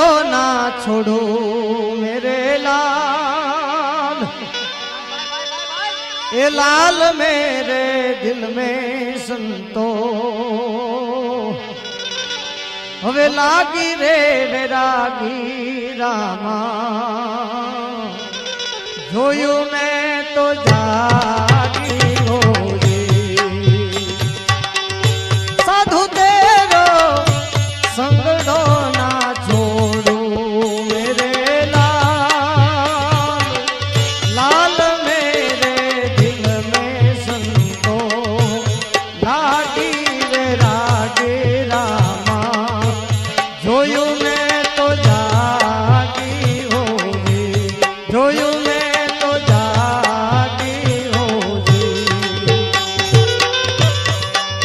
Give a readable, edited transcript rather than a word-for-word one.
संगड़ो ना छोड़ो मेरे लाल, ये लाल मेरे दिल में संतो हवे लागी रे वैरागी रामा, जोयू मैं तो जागी हो रे साधु तेरो संगड़ो ना छोड़ू मेरे लाल, लाल मेरे दिल में संतो लागी